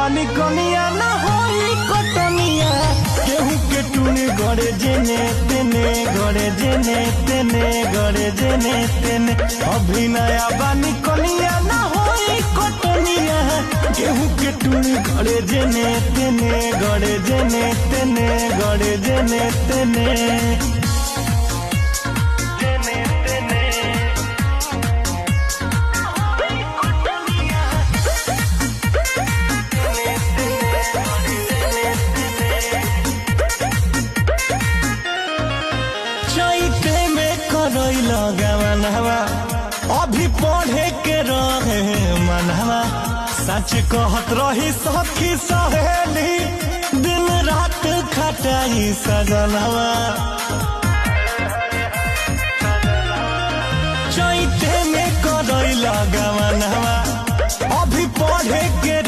पानी कनिया ना होई कटनिया केहू के टूनी गड़े जेने तेने गड़े जेने तेने गड़े जेने तेने अभी नया बानी कनिया ना होई कटनिया केहू के टूनी गड़े जेने तेने गड़े जेने तेने गड़े जेने तेने गवनवा अभी पढ़े के रहे मनवा सच कहत रही सखी सहेली दिन रात खटाई सजनवा चैते में करैला गवनवा अभी पढ़े के